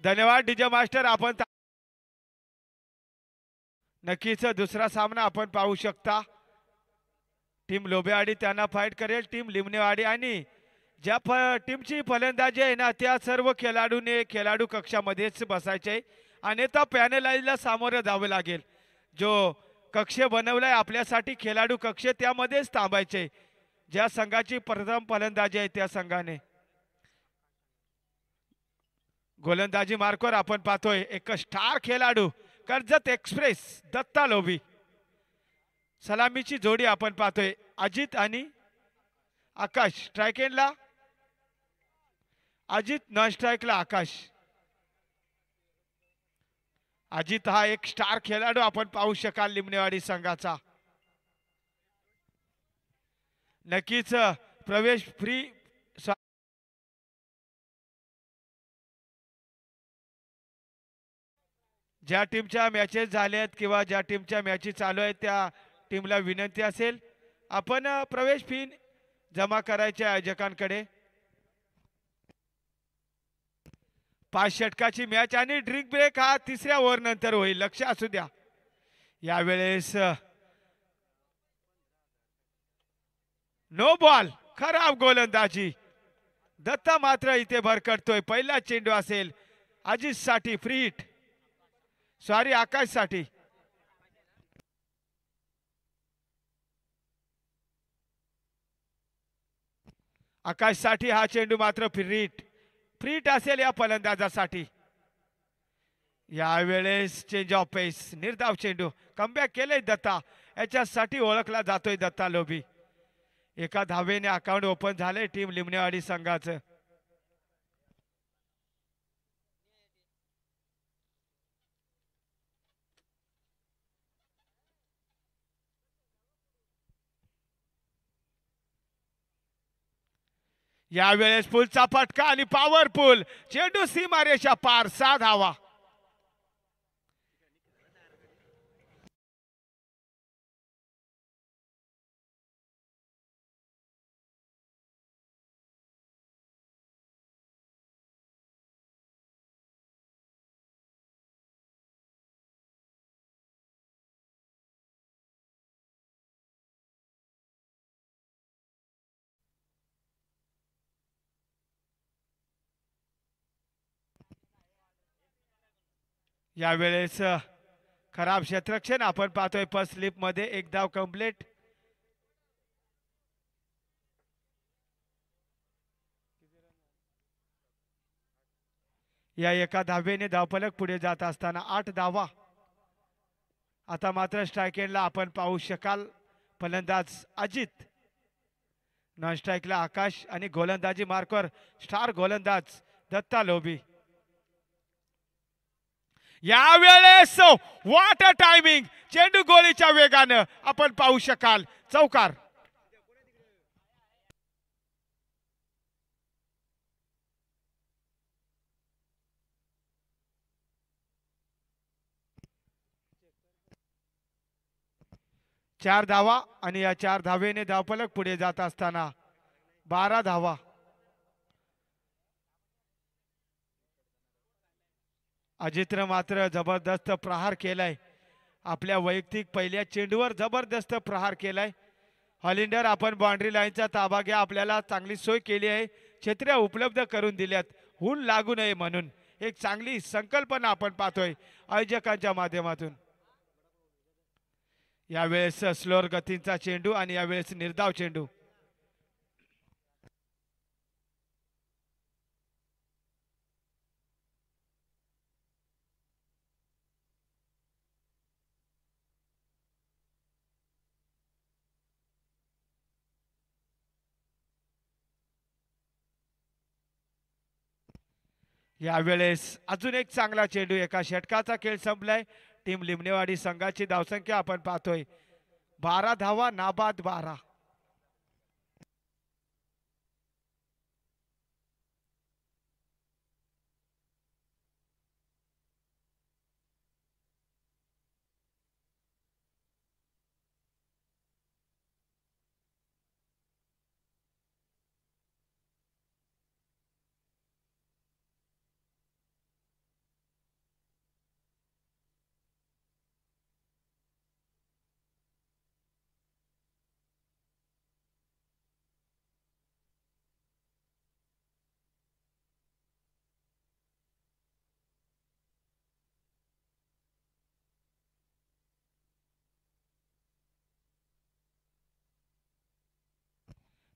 धन्यवाद DJ master. आपण नक्कीच दुसरा सामना आपण पाहू शकता. टीम लोबेवाडी त्यांना फाईट करेल, टीम लिमनेवाडी. आणि ज्या टीमची फलंदाजी आहे ना त्या सर्व खेळाडू कक्षामध्येच बसायचे आणि त्या पॅनलाईजला सामोरं जावं लागेल. जो कक्ष बनवलाय आपल्यासाठी खेळाडू कक्ष त्यामध्येच थांबायचे. ज्या संघाची प्रथम फलंदाजी आहे त्या संघाने गोलंदाजी मार्कवर आपण पाहतोय एक स्टार खेळाडू कर्जत एक्सप्रेस दत्ता लोभी. सलामीची जोडी आपण पाहतोय अजित आणि आकाश. स्ट्राईक एंडला अजित, नॉन स्ट्राईकला आकाश. अजित हा एक स्टार खेळाडू आपण पाहू शकाल लिमनेवाडी संघाचा. नक्कीच प्रवेश फ्री. ज्या टीमच्या मॅचेस झाल्यात किंवा ज्या टीमच्या मॅचेस चालू आहेत त्या टीमला विनंती असेल आपण प्रवेश फी जमा करायच्या आयोजकांकडे. 5 षटकाची मॅच आणि ड्रिंक ब्रेक हा तिसऱ्या ओव्हर नंतर होईल, लक्ष असू द्या. यावेळेस नो बॉल, खराब गोलंदाजी. दत्ता मात्र इथे भरकटतोय. पहिला चेंडू असेल अजित साठी फ्री हिट, सॉरी आकाश साठी. आकाश साठी हा चेंडू मात्र फ्री हिट असेल या फलंदाजासाठी. यावेळेस चेंज ऑफ पेस, निर्धाव चेंडू. कमबॅक केले दत्ता, याच्यासाठी ओळखला जातोय दत्ता लोभी. एका धावेने अकाउंट ओपन झाले टीम लिमनेवाडी संघाचं. यावेळेस पुलचा फटका आणि पॉवरफुल चेंडू सीमारेषा पार, 6 धावा. यावेळेस खराब क्षेत्ररक्षण आपण पाहतोय. फर्स्ट स्लिप मध्ये एक धाव कंप्लीट. या एका धावेने धावफलक पुढे जात असताना 8 धावा. आता मात्र स्ट्राईक एंडला आपण पाहू शकाल फलंदाज अजित, नॉन स्ट्राईकला आकाश आणि गोलंदाजी मार्कवर स्टार गोलंदाज दत्ता लोभी. यावेळेस व्हॉट अ टायमिंग, चेंडू गोळीच्या वेगानं आपण पाहू शकाल चौकार. चार धावा आणि या 4 धावेने धावफलक पुढे जात असताना 12 धावा. अजितनं मात्र जबरदस्त प्रहार केलाय. आपल्या वैयक्तिक पहिल्या चेंडूवर जबरदस्त प्रहार केलाय. हॉलिंडर आपण बाउंड्री लाईनचा ताबा घ्या, आपल्याला चांगली सोय केली आहे, छत्र्या उपलब्ध करून दिल्यात ऊन लागू नये म्हणून. एक चांगली संकल्पना आपण पाहतोय आयोजकांच्या माध्यमातून. यावेळेस स्लोअर गतीचा चेंडू आणि यावेळेस निर्धाव चेंडू. यावेळेस अजून एक चांगला चेंडू. एका षटकाचा खेळ संपलाय. टीम लिमनेवाडी संघाची धावसंख्या आपण पाहतोय 12 धावा, नाबाद 12.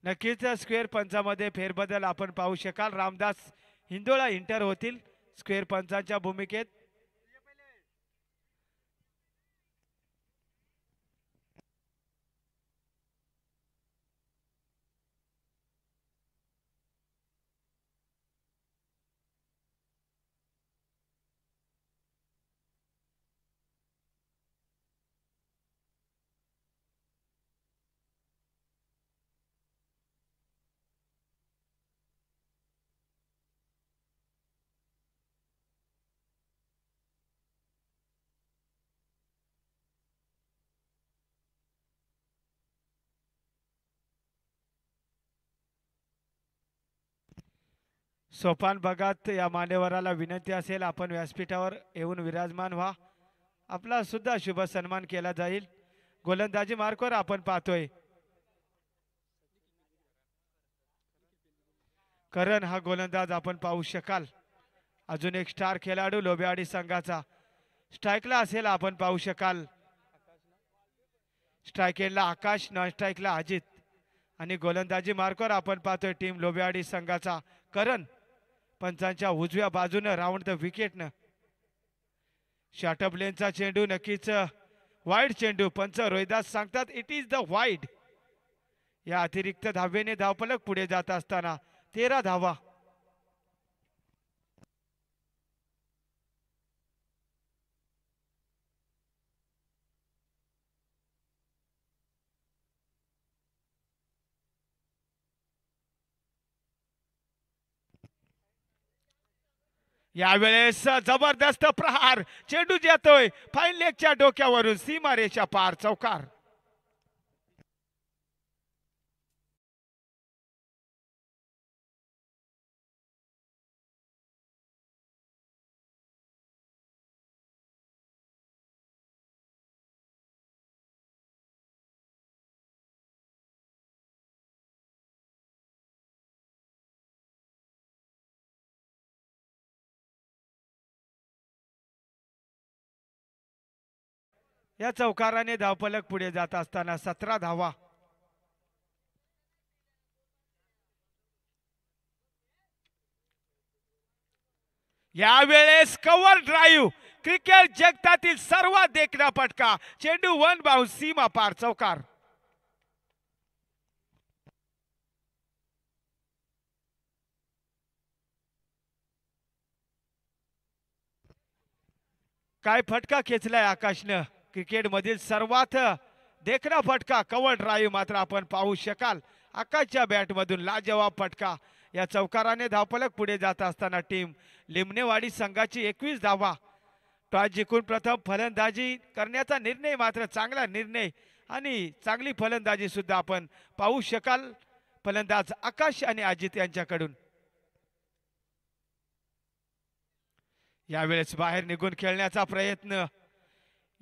नक्कीच स्क्वेअर पंचामध्ये फेरबदल आपण पाहू शकाल. रामदास हिंदोळा इंटर होतील स्क्वेअर पंचांच्या भूमिकेत. सोपान भागात या मान्यवराला विनंती असेल आपण व्यासपीठावर येऊन विराजमान व्हा. आपला सुद्धा शुभ सन्मान केला जाईल. गोलंदाजी मार्कवर आपण पाहतोय करण हा गोलंदाज आपण पाहू शकाल. अजून एक स्टार खेळाडू लोबेवाडी संघाचा स्ट्राईकला असेल आपण पाहू शकाल. स्ट्राईक एंडला आकाश, नॉन स्ट्राईकला अजित आणि गोलंदाजी मार्कवर आपण पाहतोय टीम लोबेवाडी संघाचा करण. पंचांच्या उजव्या बाजूने राऊंड द विकेटनं शॉर्टअप लेनचा चेंडू नक्कीच वाईड चेंडू. पंच रोहिदास सांगतात इट इज द वाईड. या अतिरिक्त धावेने धावफलक पुढे जात असताना 13 धावा. यावेळेस जबरदस्त प्रहार चेंडू येतोय फाईन लेगच्या डोक्यावरून सीमारेषा पार चौकार. या चौकाराने धावफलक पुढे जात असताना 17 धावा. यावेळेस कव्हर ड्राईव्ह क्रिकेट जगतातील सर्वात देखणा फटका. चेंडू वन बाउन्स सीमा पार चौकार. काय फटका खेचलाय आकाशनं. क्रिकेट मधील सर्वात देखणा फटका कव्हर ड्राईव्ह मात्र आपण पाहू शकाल. आकाशच्या बॅट मधून लाजवाब फटका. या चौकाराने धावफलक पुढे जात असताना टीम लिमनेवाडी संघाची 21 धावा. टॉस जिंकून प्रथम फलंदाजी करण्याचा निर्णय मात्र चांगला निर्णय आणि चांगली फलंदाजी सुद्धा आपण पाहू शकाल फलंदाज आकाश आणि अजित यांच्याकडून. यावेळेस बाहेर निघून खेळण्याचा प्रयत्न.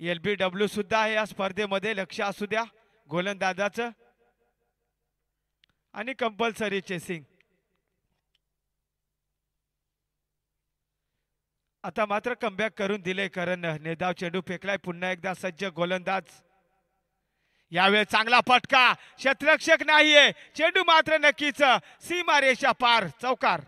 LBW सुद्धा आहे या स्पर्धेमध्ये, लक्ष असू द्या गोलंदाजाचं. आणि कंपल्सरी चेसिंग. आता मात्र कमबॅक करून दिले करण. नेदाव चेंडू फेकलाय पुन्हा एकदा सज्ज गोलंदाज. यावेळेस चांगला फटका. क्षेत्ररक्षक नाहीये. चेंडू मात्र नक्कीच सीमारेषा पार चौकार.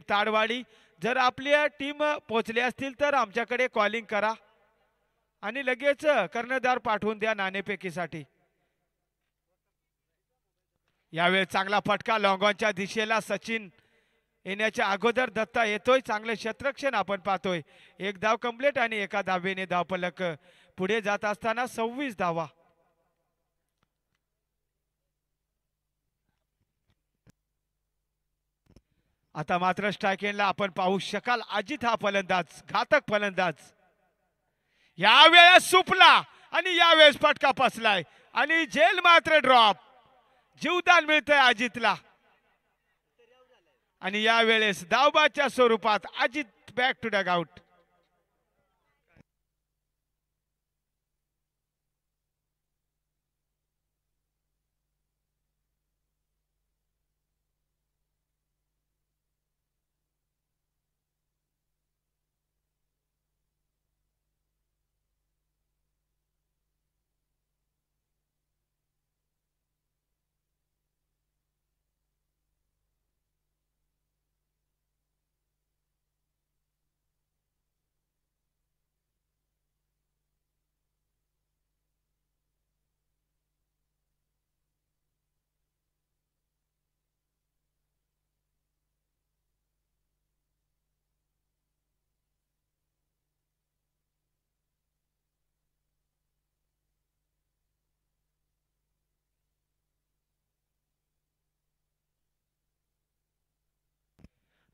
ताडवाडी जर आपल्या टीम पोहोचले असतील तर आमच्याकडे कॉलिंग करा आणि लगेच कर्णधार पाठवून द्या नाणेफेकीसाठी. यावेळी चांगला फटका लॉंगॉनच्या दिशेला. सचिन येण्याच्या अगोदर दत्ता येतोय. चांगले क्षेत्ररक्षण आपण पाहतोय. एक धाव कंप्लीट आणि एका धावेने धावफलक पुढे जात असताना 26 धावा. आता मात्र स्ट्राईक एंडला आपण पाहू शकाल अजित हा फलंदाज घातक फलंदाज यावेळेस सुपला आणि यावेळेस फटका फसलाय आणि झेल मात्र ड्रॉप जीवदान मिळतंय अजितला आणि यावेळेस धावबाच्या स्वरूपात Ajit back to dugout.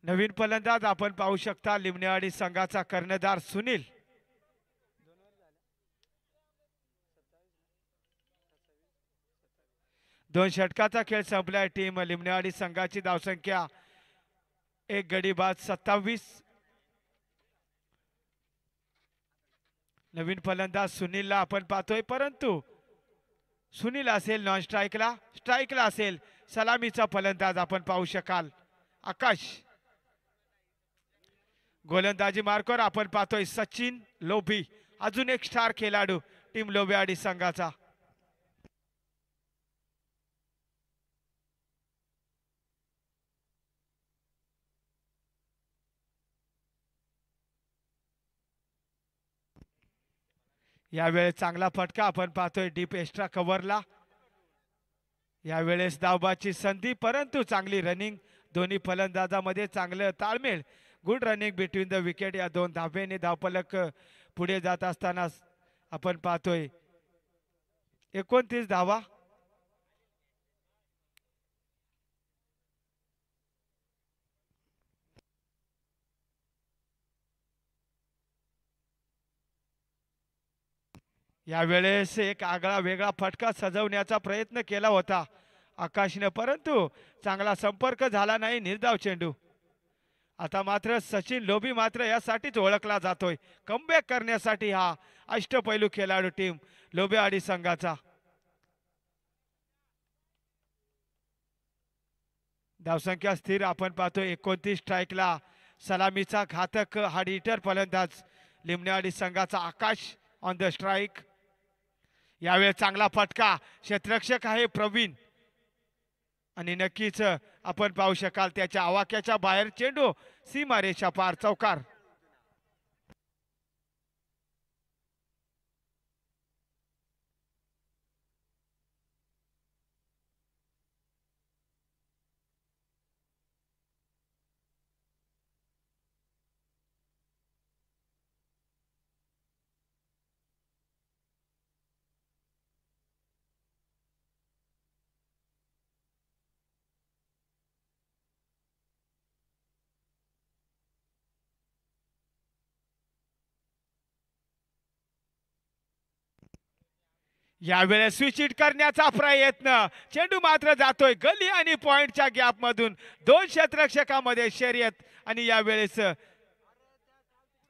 नवीन फलंदाज आपण पाहू शकता लिमणेवाडी संघाचा कर्णधार सुनील. दोन षटकाचा खेळ संपलाय. टीम लिमणेवाडी संघाची धावसंख्या एक गडी बाद 27. नवीन फलंदाज सुनीलला आपण पाहतोय परंतु सुनील असेल नॉन स्ट्राईकला असेल सलामीचा फलंदाज आपण पाहू शकाल आकाश. गोलंदाजी मार्कवर आपण पाहतोय सचिन लोभी अजून एक स्टार खेळाडू टीम लोबेवाडी संघाचा. यावेळेस चांगला फटका आपण पाहतोय डीप एक्स्ट्रा कव्हरला. यावेळेस धावबाची संधी परंतु चांगली रनिंग दोन्ही फलंदाजामध्ये चांगलं ताळमेळ. Good running between the wicket. या दोन धाब्याने धावफलक पुढे जात असताना आपण पाहतोय 29 धावा. यावेळेस एक आगळा वेगळा फटका सजवण्याचा प्रयत्न केला होता आकाशने परंतु चांगला संपर्क झाला नाही. निर्धाव चेंडू. आता मात्र सचिन लोभी मात्र यासाठीच ओळखला जातोय कमबॅक करण्यासाठी हा अष्टपैलू खेळाडू टीम लोबेवाडी संघाचा. धावसंख्या स्थिर आपण पाहतोय 29. स्ट्राईकला सलामीचा घातक हार्ड हिटर फलंदाज लिमणेवाडी संघाचा आकाश ऑन द स्ट्राईक. यावेळेस चांगला फटका क्षेत्ररक्षक आहे प्रवीण आणि नक्कीच आपण पाहू शकाल त्याच्या आवाक्याच्या बाहेर चेंडू सीमारेषा पार चौकार. यावेळेस स्विच हिट करण्याचा प्रयत्न चेंडू मात्र जातोय गली आणि पॉइंटच्या गॅप मधून. दोन क्षेत्ररक्षकामध्ये शर्यत आणि यावेळेस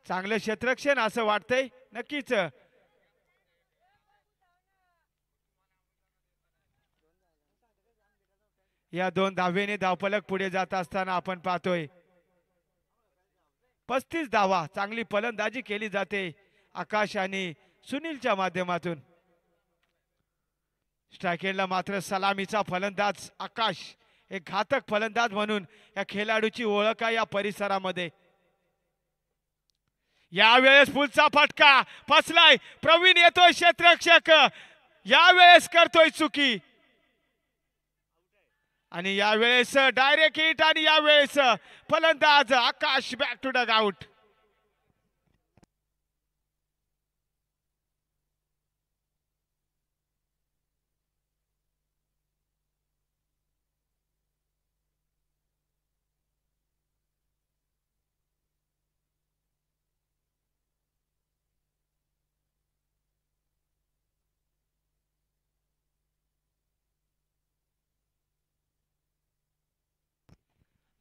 चांगलं क्षेत्ररक्षण असं वाटतंय नक्कीच. या दोन धावेने धावफलक पुढे जात असताना आपण पाहतोय 35 धावा. चांगली फलंदाजी केली जाते आकाश आणि सुनीलच्या माध्यमातून. स्ट्रायकेला मात्र सलामीचा फलंदाज आकाश एक घातक फलंदाज म्हणून या खेळाडूची ओळख आहे या परिसरामध्ये. यावेळेस पुढचा फटका फसलाय. प्रवीण येतोय क्षेत्ररक्षक यावेळेस करतोय चुकी आणि यावेळेस डायरेक्ट हिट आणि यावेळेस फलंदाज आकाश बॅक टू डग आउट.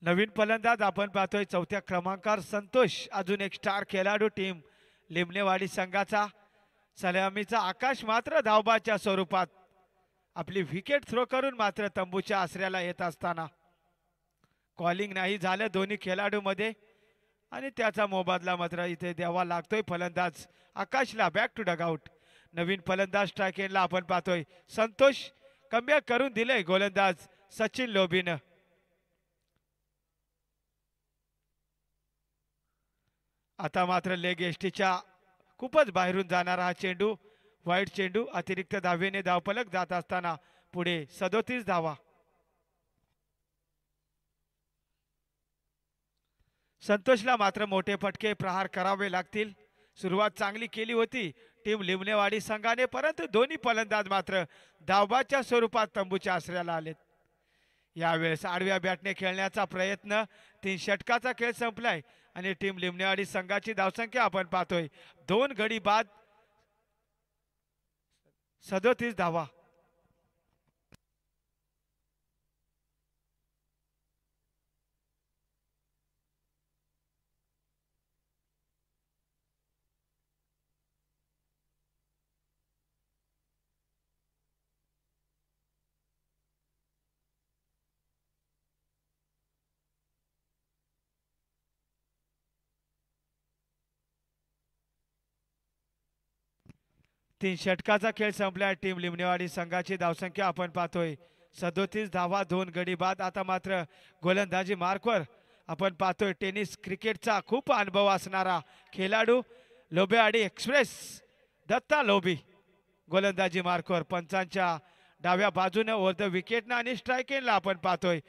नवीन फलंदाज आपण पाहतोय चौथ्या क्रमांकावर संतोष, अजून एक स्टार खेळाडू टीम लिमनेवाडी संघाचा. सलामीचा आकाश मात्र धावबाच्या स्वरूपात आपली विकेट थ्रो करून मात्र तंबूच्या आसऱ्याला येत असताना कॉलिंग नाही झालं दोन्ही खेळाडूमध्ये आणि त्याचा मोबदला मात्र इथे द्यावा लागतोय फलंदाज आकाशला. Back to dugout. नवीन फलंदाज स्ट्राईक एंडला आपण पाहतोय संतोष. कमबॅक करून दिले गोलंदाज सचिन लोबीनं. आता मात्र लेग एसटीच्या खूपच बाहेरून जाणारा हा चेंडू, वाईट चेंडू, अतिरिक्त धावेने धावफलक जात असताना पुढे 37 धावा. संतोषला मात्र मोठे फटके प्रहार करावे लागतील. सुरुवात चांगली केली होती टीम लिमनेवाडी संघाने, परंतु दोन्ही फलंदाज मात्र धावबाच्या स्वरूपात तंबूच्या आसऱ्याला आलेत. यावेळेस आडव्या बॅटने खेळण्याचा प्रयत्न. 3 षटकाचा खेळ संपलाय आणि टीम लिमनेवाडी संघाची धावसंख्या आपण पाहतोय 2 गडी बाद 37 धावा. तीन षटकाचा खेळ संपलाय. टीम लिमनेवाडी संघाची धावसंख्या आपण पाहतोय 37 धावा 2 गडी बाद. आता मात्र गोलंदाजी मार्कवर आपण पाहतोय टेनिस क्रिकेटचा खूप अनुभव असणारा खेळाडू लोबेवाडी एक्सप्रेस दत्ता लोबी गोलंदाजी मार्कवर. पंचांच्या डाव्या बाजूने ओव्हर द विकेटनं आणि स्ट्राईक एंडला आपण पाहतोय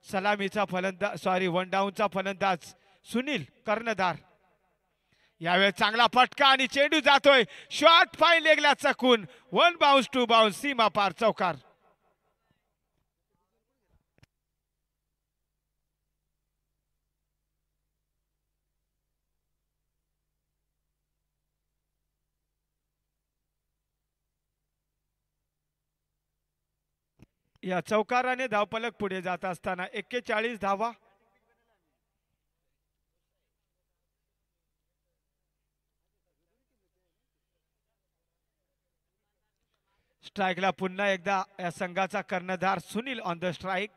सलामीचा फलंदाज वन डाऊनचा फलंदाज सुनील कर्णधार. यावेळी चांगला फटका आणि चेंडू जातोय शॉट फाईन लेगला चकून 1 बाउन्स 2 बाउन्स सीमा पार चौकार. या चौकाराने धावफलक पुढे जात असताना 41 धावा. स्ट्राईकला पुन्हा एकदा या संघाचा कर्णधार सुनील ऑन द स्ट्राईक.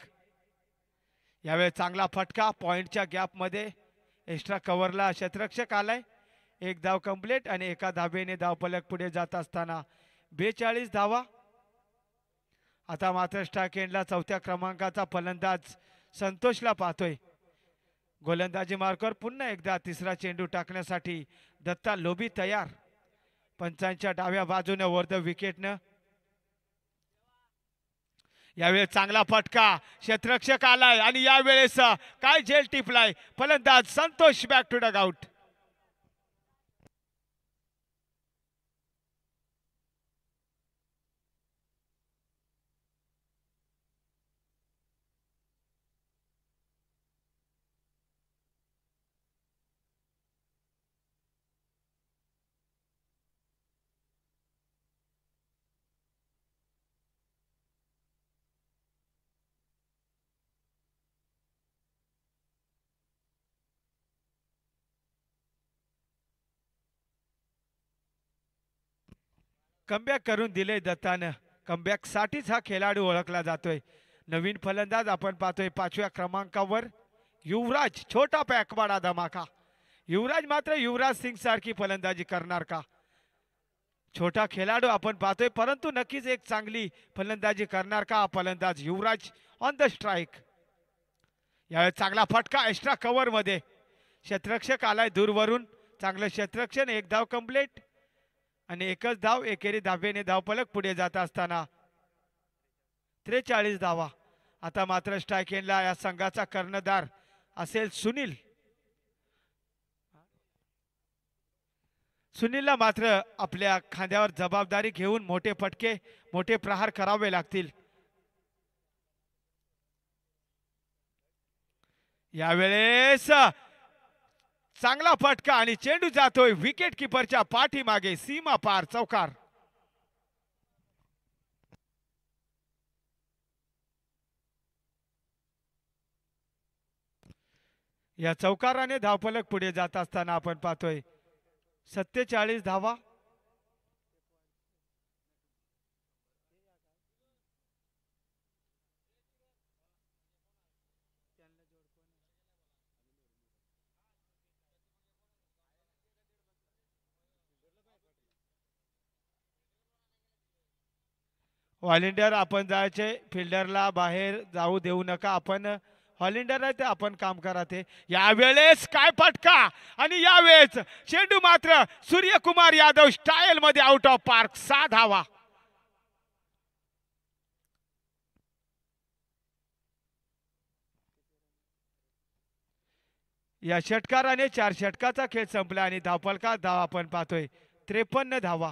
यावेळी चांगला फटका पॉइंटच्या गॅपमध्ये एक्स्ट्रा कव्हरला क्षेत्ररक्षक आलाय. 1 धाव कंप्लीट आणि एका धावेने धावफलक पुढे जात असताना 42 धावा. आता मात्र स्ट्राईक एंडला चौथ्या क्रमांकाचा फलंदाज संतोषला पाहतोय. गोलंदाजी मार्कवर पुन्हा एकदा तिसरा चेंडू टाकण्यासाठी दत्ता लोबी तयार. पंचांच्या डाव्या बाजूने ओव्हर द विकेटनं. यावेळी चांगला फटका क्षेत्ररक्षक आलाय आणि यावेळेस काय झेल टिपलाय फलंदाज Santosh. Back to dugout. Comeback करून दिले दत्तानं. कमबॅक साठीच हा खेळाडू ओळखला जातोय. नवीन फलंदाज आपण पाहतोय 5व्या क्रमांकावर युवराज. छोटा पॅकवाडा धमाका. युवराज मात्र युवराज सिंग सारखी फलंदाजी करणार का? छोटा खेळाडू आपण पाहतोय परंतु नक्कीच एक चांगली फलंदाजी करणार का फलंदाज युवराज ऑन द स्ट्राईक. यावेळी चांगला फटका एक्स्ट्रा कव्हर मध्ये क्षेत्ररक्षक आलाय दूरवरून. चांगलं क्षेत्ररक्षण. 1 धाव कंप्लीट आणि एकच धाव एकेरी धावेने धावफलक पुढे जात असताना 43 धावा. आता मात्र स्ट्राईक एंडला या संघाचा कर्णधार असेल सुनील. सुनीलला मात्र आपल्या खांद्यावर जबाबदारी घेऊन मोठे फटके मोठे प्रहार करावे लागतील. यावेळेस चांगला फटका आणि चेंडू जातोय विकेट किपरच्या पाठीमागे सीमा पार चौकार. या चौकाराने धावफलक पुढे जात असताना आपण पाहतोय 47 धावा. व्हॉलेंटियर आपण जायचे, फिल्डरला बाहेर जाऊ देऊ नका. आपण व्हॉलेंटियर आहे ते आपण काम करा. ते यावेळेस काय फटका आणि यावेळेस चेंडू मात्र सूर्यकुमार यादव स्टाईल मध्ये आउट ऑफ पार्क. 6 धावा. या षटकाराने 4 षटकाचा खेळ संपला आणि धावफलकात धावा आपण पाहतोय 53 धावा.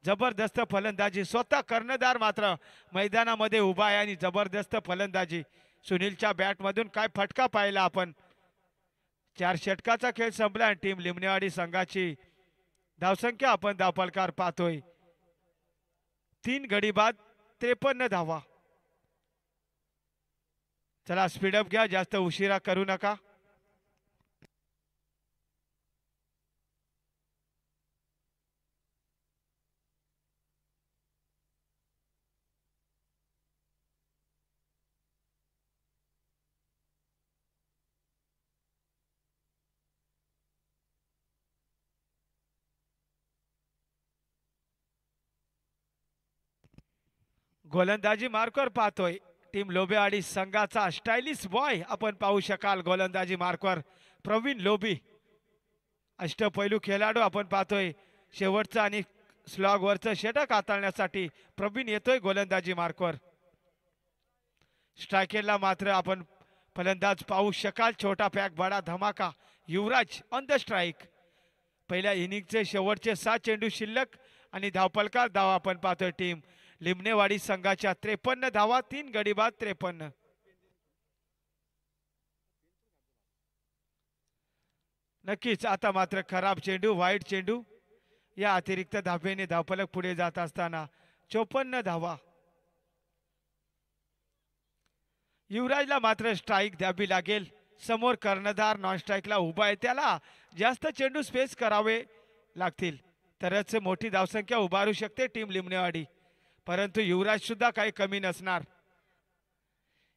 जबरदस्त फलंदाजी. स्वतः कर्णधार मात्र मैदानामध्ये उभा आहे आणि जबरदस्त फलंदाजी. सुनीलच्या बॅटमधून काय फटका पाहिला आपण. 4 षटकाचा खेळ संपला आणि टीम लिमणेवाडी संघाची धावसंख्या आपण धावफलकार पाहतोय 3 गडी बाद 53 धावा. चला स्पीडअप घ्या, जास्त उशिरा करू नका. गोलंदाजी मार्कवर पाहतोय टीम लोबेवाडी संघाचा स्टायलिश बॉय आपण पाहू शकाल. गोलंदाजी मार्कवर प्रवीण लोबी, अष्टपैलू खेळाडू आपण पाहतोय. शेवटचा आणि स्लॉगवरचं षटक हाताळण्यासाठी प्रवीण येतोय गोलंदाजी मार्कवर. स्ट्रायकेला मात्र आपण फलंदाज पाहू शकाल. छोटा पॅक बडा धमाका युवराज ऑन द स्ट्राईक. पहिल्या इनिंगचे शेवटचे 7 चेंडू शिल्लक आणि धावफलकार धावा आपण पाहतोय टीम लिमणेवाडी संघाच्या 53 धावा 3 गडी बाद 53. नक्कीच आता मात्र खराब चेंडू, वाईट चेंडू. या अतिरिक्त धावेने धावफलक पुढे जात असताना 54 धावा. युवराजला मात्र स्ट्राईक द्यावी लागेल. समोर कर्णधार नॉन स्ट्राईकला उभा आहे, त्याला जास्त चेंडू स्पेस करावे लागतील तरच मोठी धावसंख्या उभारू शकते टीम लिमणेवाडी. परंतु युवराज सुद्धा काही कमी नसणार.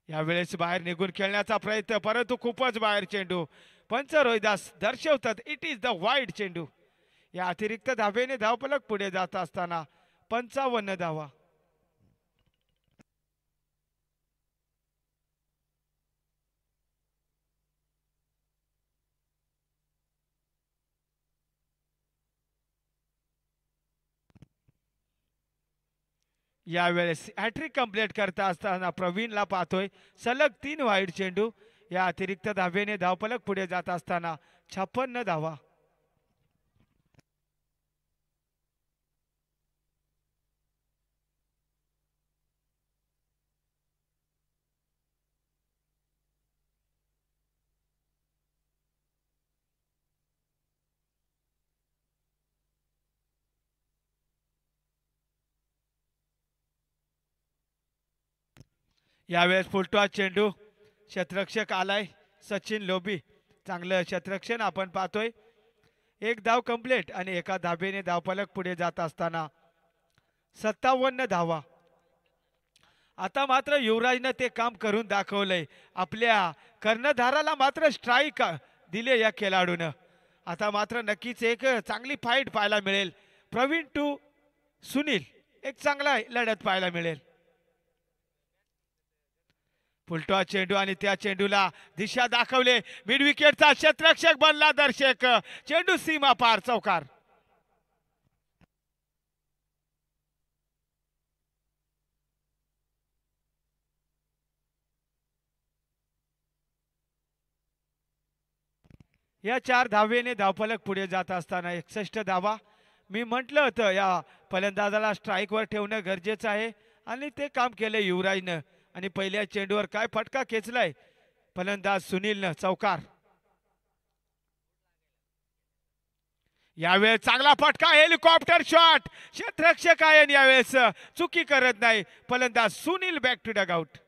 यावेळेस बाहेर निघून खेळण्याचा प्रयत्न, परंतु खूपच बाहेर चेंडू. पंच रोहिदास दर्शवतात इट इज द वाईड चेंडू. या अतिरिक्त धावेने धावफलक पुढे जात असताना 55 धावा. यावेळेस हॅट्रिक कंप्लीट करता असताना प्रवीणला पाहतोय सलग 3 वाईड चेंडू. या अतिरिक्त धावेने धावफलक पुढे जात असताना 56 धावा. यावेळेस फुलटॉस चेंडू, क्षेत्ररक्षक आलाय सचिन लोबी. चांगलं क्षेत्ररक्षण आपण पाहतोय. 1 धाव कंप्लीट आणि एका धावेने धावफलक पुढे जात असताना 57 धावा. आता मात्र युवराजने ते काम करून दाखवलंय. आपल्या कर्णधाराला मात्र स्ट्राईक दिले या खेळाडूनं. आता मात्र नक्कीच एक चांगली फाईट पाहायला मिळेल. प्रवीण टू सुनील, एक चांगला लढत पाहायला मिळेल. फुलटॉस चेंडू आणि त्या चेंडूला दिशा दाखवले. मिड विकेटचा क्षेत्ररक्षक बनला दर्शक. चेंडू सीमा पार चौकार. या 4 धावेने धावफलक पुढे जात असताना 61 धावा. मी म्हटलं होतं या फलंदाजाला स्ट्राईकवर ठेवणं गरजेचं आहे आणि ते काम केलं युवराजनं. आणि पहिल्या चेंडूवर काय फटका खेचलाय फलंदाज सुनीलनं. चौकार. यावेळेस चांगला फटका, हेलिकॉप्टर शॉट. क्षेत्ररक्षक आहे यावेळेस चुकी करत नाही फलंदाज सुनील. Back to dugout.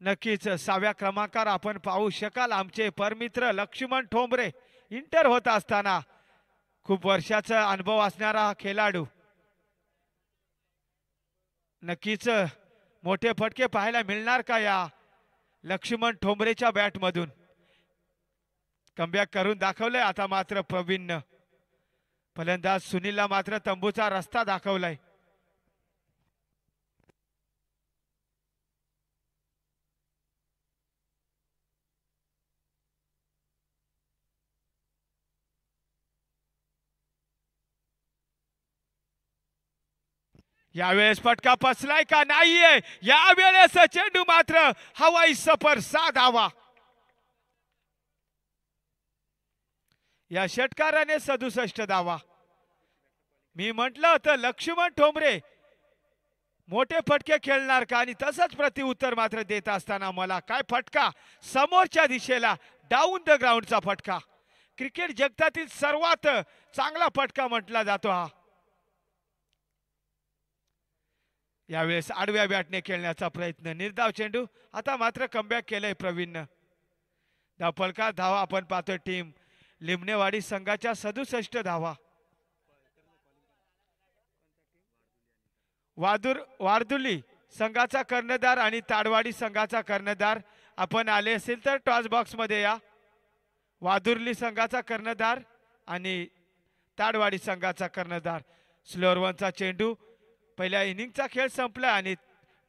नक्कीच 6व्या क्रमांकावर आपण पाहू शकाल आमचे परमित्र लक्ष्मण ठोंबरे इंटर होत असताना खूप वर्षाचा अनुभव असणारा हा खेळाडू. नक्कीच मोठे फटके पाहायला मिळणार का या लक्ष्मण ठोंबरेच्या बॅटमधून. कमबॅक करून दाखवलंय आता मात्र प्रवीणनं. फलंदाज सुनीलला मात्र तंबूचा रस्ता दाखवलाय. यावेळेस फटका फसलाय का नाहीये. यावेळेस चेंडू मात्र हवाई सफर 6 धावा. या षटकाराने 67 धावा. मी म्हटलं होतं लक्ष्मण ठोंबरे मोठे फटके खेळणार का आणि तसंच प्रतिउत्तर मात्र देत असताना मला काय फटका समोरच्या दिशेला डाऊन द ग्राउंडचा फटका. क्रिकेट जगतातील सर्वात चांगला फटका म्हटला जातो हा. यावेळेस आडव्या बॅटने खेळण्याचा प्रयत्न निर्धाव चेंडू. आता मात्र कमबॅक केलंय प्रवीणनं. धावफलका धावा आपण पाहतोय टीम लिमणेवाडी संघाच्या 67 धावा. वारदुली संघाचा कर्णधार आणि ताडवाडी संघाचा कर्णधार आपण आले असेल तर टॉस बॉक्स मध्ये या. वादुर्ली संघाचा कर्णधार आणि ताडवाडी संघाचा कर्णधार. स्लोअर वनचा चेंडू. पहिल्या इनिंगचा खेळ संपला आणि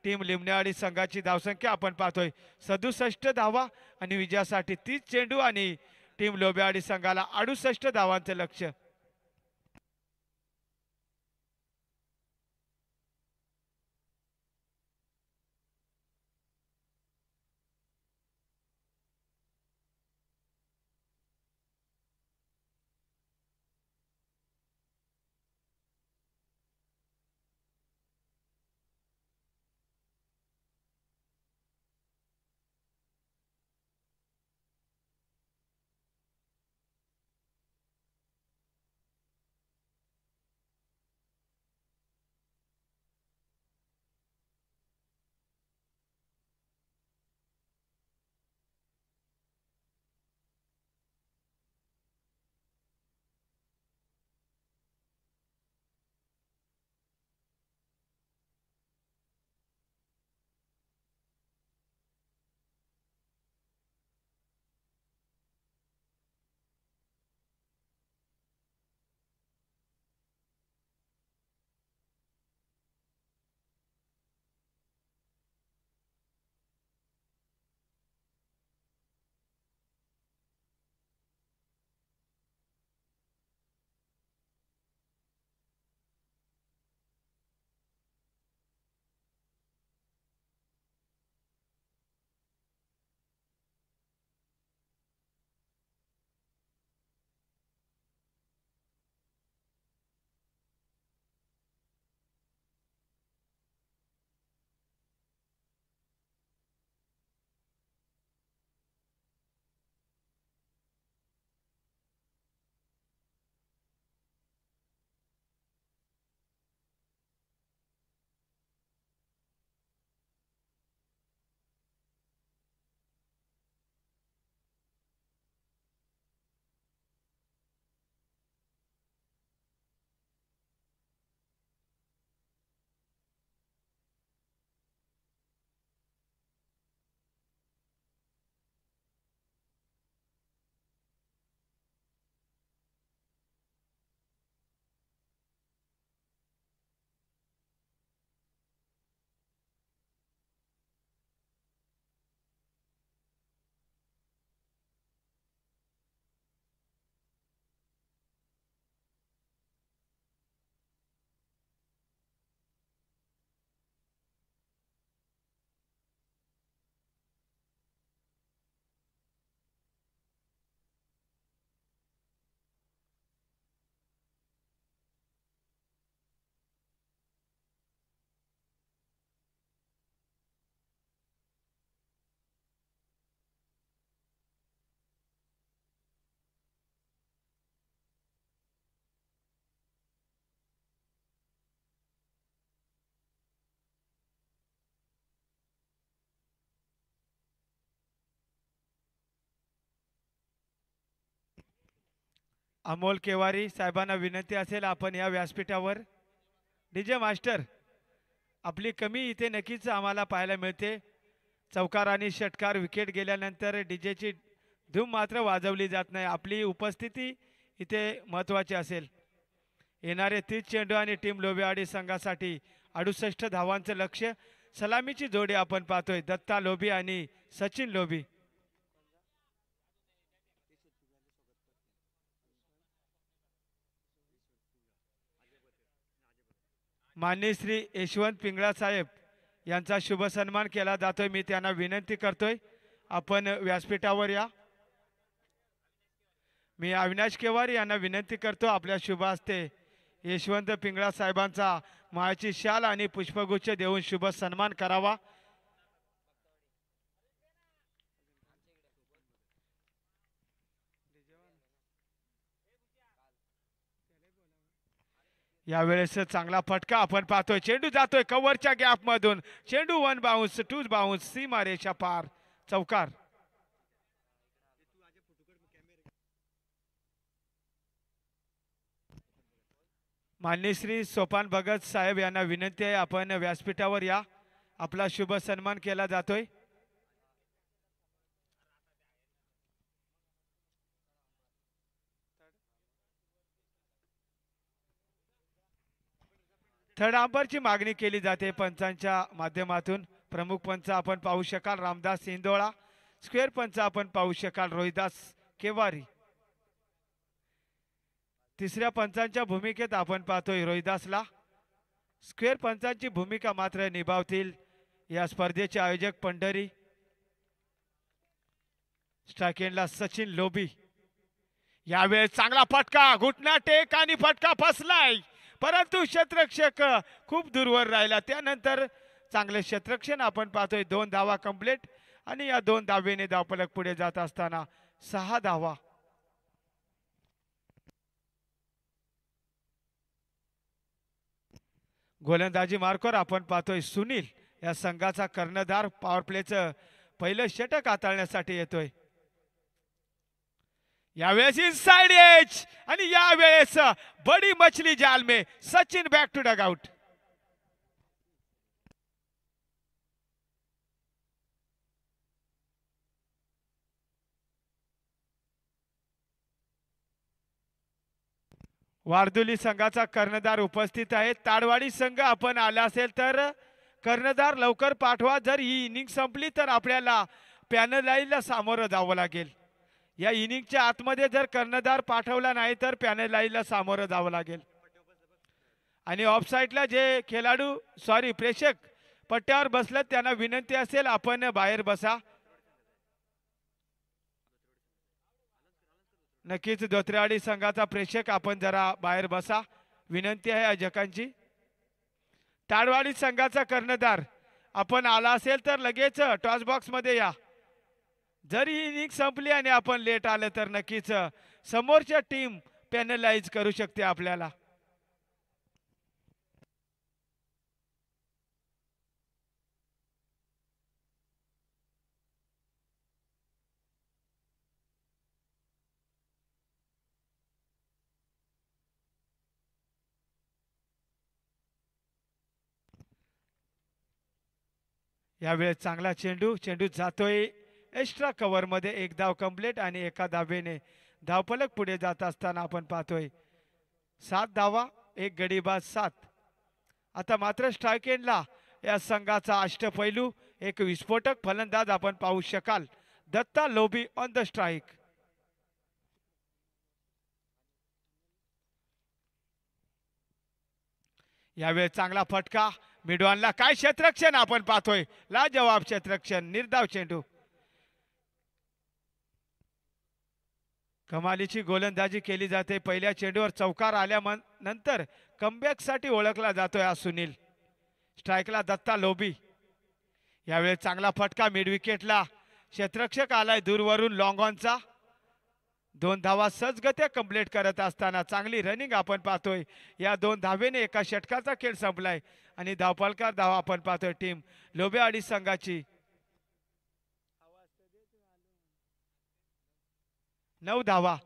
टीम लिमणेवाडी संघाची धावसंख्या आपण पाहतोय 67 धावा आणि विजयासाठी 30 चेंडू आणि टीम लोबेवाडी संघाला 68 धावांचं लक्ष्य. अमोल केवारी साहेबांना विनंती असेल आपण या व्यासपीठावर डीजे मास्टर आपली कमी इथे नक्कीच आम्हाला पाहायला मिळते. चौकार आणि षटकार विकेट गेल्यानंतर डीजेची धूम मात्र वाजवली जात नाही. आपली उपस्थिती इथे महत्त्वाची असेल. येणारे 30 चेंडू आणि टीम लोबेवाडी संघासाठी 68 धावांचं लक्ष्य. सलामीची जोडी आपण पाहतोय दत्ता लोबी आणि सचिन लोबी. माननीय श्री यशवंत पिंगळा साहेब यांचा शुभ सन्मान केला जातोय. मी त्यांना विनंती करतोय आपण व्यासपीठावर या. मी अविनाश केवार यांना विनंती करतो आपल्या शुभ हस्ते यशवंत पिंगळा साहेबांचा माळाची शाल आणि पुष्पगुच्छ देऊन शुभ सन्मान करावा. यावेळेस चांगला फटका आपण पाहतोय. चेंडू जातोय कव्हरच्या गॅप मधून. चेंडू 1 बाउन्स 2 बाउन्स सीमारेषा पार चौकार. माननीय श्री सोपान भगत साहेब यांना विनंती आहे आपण व्यासपीठावर या. आपला शुभ सन्मान केला जातोय. थर्ड अंपरची मागणी केली जाते पंचांच्या माध्यमातून. प्रमुख पंच आपण पाहू शकाल रामदास इंदोळा. स्क्वेअर पंच आपण पाहू शकाल रोहिदास केवारी. तिसऱ्या पंचांच्या भूमिकेत आपण पाहतोय रोहिदासला. स्क्वेअर पंचांची भूमिका मात्र निभावतील या स्पर्धेचे आयोजक पंढरी. स्ट्रायकेंडला सचिन लोबी. यावेळेस चांगला फटका घुटना टेक आणि फटका फसलाय परंतु क्षेत्ररक्षक खूप दूरवर राहिला. त्यानंतर चांगले क्षेत्ररक्षण आपण पाहतोय. 2 धावा कंप्लीट आणि या 2 धावेने धावफलक पुढे जात असताना 6 धावा. गोलंदाजी मार्कवर आपण पाहतोय सुनील या संघाचा कर्णधार. पॉवर प्लेचं पहिलं षटक हाताळण्यासाठी येतोय. यावेळेस इनसाइड एज आणि यावेळेस बडी मछली जाल में सचिन बॅक टू डगआउट. वारदुली संघाचा कर्णधार उपस्थित आहे. ताडवाडी संघ आपण आला असेल तर कर्णधार लवकर पाठवा. जर ही इनिंग संपली तर आपल्याला पॅनलाईजला सामोरं जावं लागेल. या इनिंगच्या आतमध्ये जर कर्णधार पाठवला नाही तर पॅनलाईजला सामोरं जावं लागेल. आणि ऑफसाईडला जे खेळाडू प्रेक्षक पट्ट्यावर बसलेत त्यांना विनंती असेल आपण बाहेर बसा. नक्कीच धोत्रेवाडी संघाचा प्रेक्षक आपण जरा बाहेर बसा विनंती आहे आयोजकांची. ताडवाडी संघाचा कर्णधार आपण आला असेल तर लगेच टॉस बॉक्स मध्ये या. जर ही इनिंग संपली आणि आपण लेट आलं तर नक्कीच समोरच्या टीम पॅनलाइज करू शकते आपल्याला. यावेळेस चांगला चेंडू जातोय एक्स्ट्रा कव्हर मध्ये. 1 धाव कंप्लीट आणि 1 धावेने धावफलक पुढे जात असताना आपण पाहतोय 7 धावा 1 गडीबाज 7. आता मात्र स्ट्राइक एंडला या संघाचा अष्टपैलू एक विस्फोटक फलंदाज आपण पाहू शकाल Datta Lobi on the strike. यावेळेस चांगला फटका मिडवानला. काय क्षेत्ररक्षण आपण पाहतोय. लाजवाब क्षेत्ररक्षण. निर्धाव चेंडू. कमालीची गोलंदाजी केली जाते. पहिल्या चेंडूवर चौकार आल्यानंतर कमबॅक साठी ओळखला जातोय हा सुनील. स्ट्राइकला दत्ता लोबी. यावेळेस चांगला फटका मिड विकेटला. क्षेत्ररक्षक आलाय दूरवरून लॉंग ऑनचा. 2 धावा सहजगत्या कंप्लीट करत असताना चांगली रनिंग आपण पाहतोय. या 2 धावेने एका षटकाचा खेळ संपलाय आणि धावफलकार धावा आपण पाहतोय टीम लोबेवाडी संघाची. 9 धावा.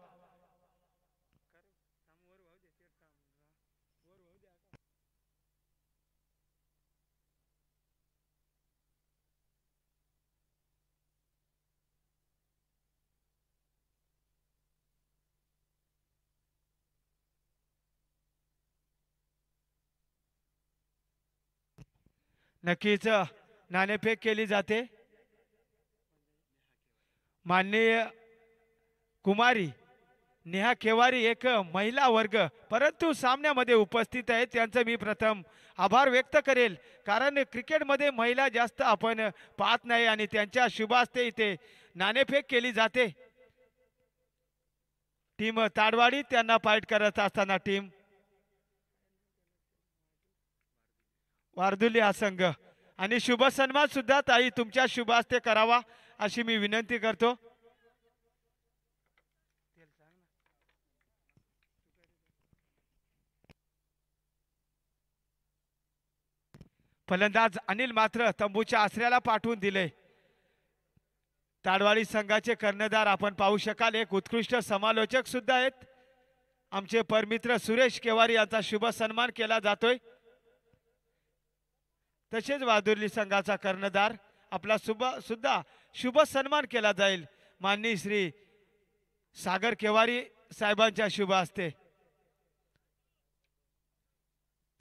नक्कीच नाणेफेक केली जाते. माननीय कुमारी नेहा केवारी एक महिला वर्ग परंतु सामन्यामध्ये उपस्थित आहेत, त्यांचं मी प्रथम आभार व्यक्त करेल, कारण क्रिकेटमध्ये महिला जास्त आपण पाहत नाही आणि त्यांच्या शुभ हस्ते इथे नाणेफेक केली जाते. टीम ताडवाडी त्यांना फाईट करत असताना टीम वारदुली हा संघ आणि शुभ सन्मान सुद्धा ताई तुमच्या शुभ हस्ते करावा अशी मी विनंती करतो. फलंदाज अनिल मात्र तंबूच्या आसऱ्याला पाठवून दिले. ताडवाडी संघाचे कर्णधार आपण पाहू शकाल, एक उत्कृष्ट समालोचक सुद्धा आहेत. आमचे परमित्र सुरेश केवारी यांचा शुभ सन्मान केला जातोय. तसेच वादुर्ली संघाचा कर्णधार आपला सुद्धा शुभ सन्मान केला जाईल माननीय श्री सागर केवारी साहेबांच्या शुभ हस्ते.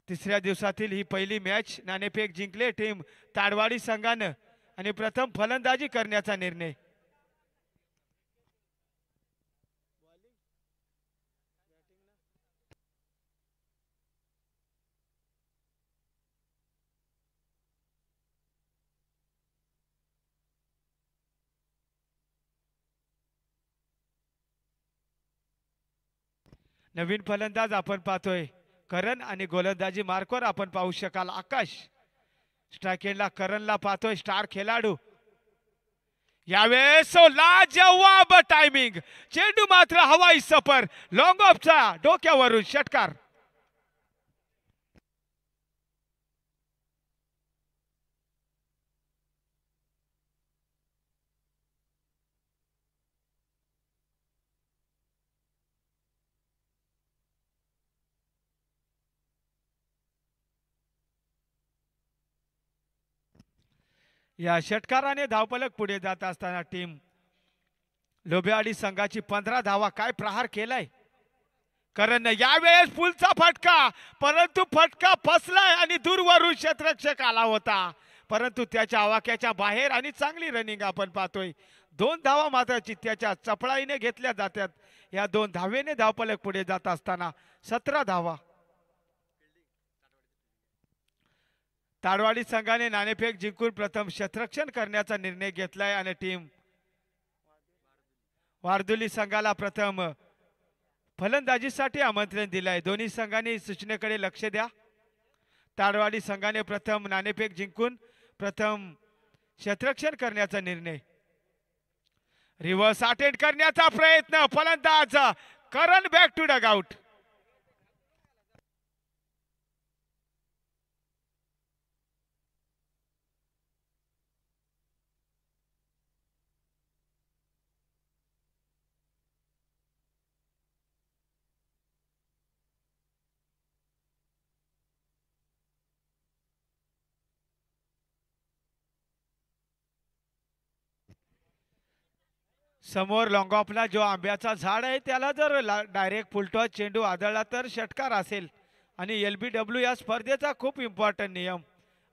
तिसऱ्या दिवसातील ही पहिली मॅच नाणेफेक जिंकले टीम ताडवाडी संघानं आणि प्रथम फलंदाजी करण्याचा निर्णय. नवीन फलंदाज आपण पाहतोय करण आणि गोलंदाजी मार्कवर आपण पाहू शकाल आकाश. स्ट्राइक एंडला करणला पाहतोय स्टार खेळाडू. यावेळेस लाजवाब टायमिंग, चेंडू मात्र हवाई सफर, लॉंग ऑफचा डोक्यावरून षटकार. या षटकाराने धावफलक पुढे जात असताना टीम लोबेवाडी संघाची 15 धावा. काय प्रहार केलाय करण, यावेळेस पुलचा फटका, परंतु फटका फसलाय आणि दूरवरून क्षेत्ररक्षक आला होता, परंतु त्याच्या आवाक्याच्या बाहेर आणि चांगली रनिंग आपण पाहतोय. 2 धावा मात्र चित्त्याच्या चपळाईने घेतल्या जातात. या 2 धावेने धावफलक पुढे जात असताना 17 धावा. ताडवाडी संघाने नाणेफेक जिंकून प्रथम क्षेत्ररक्षण करण्याचा निर्णय घेतलाय आणि टीम वारदुली संघाला प्रथम फलंदाजीसाठी आमंत्रण दिलंय. दोन्ही संघांनी सूचनेकडे लक्ष द्या. ताडवाडी संघाने प्रथम नाणेफेक जिंकून प्रथम क्षेत्ररक्षण करण्याचा निर्णय. रिव्हर्स अटेम्प्ट करण्याचा प्रयत्न, फलंदाज करण बॅक टू डगआउट. समोर लॉंग ऑफला जो आंब्याचा झाड आहे त्याला जर डायरेक्ट फुलटॉस चेंडू आदळला तर षटकार असेल. आणि LBW या स्पर्धेचा खूप इम्पॉर्टंट नियम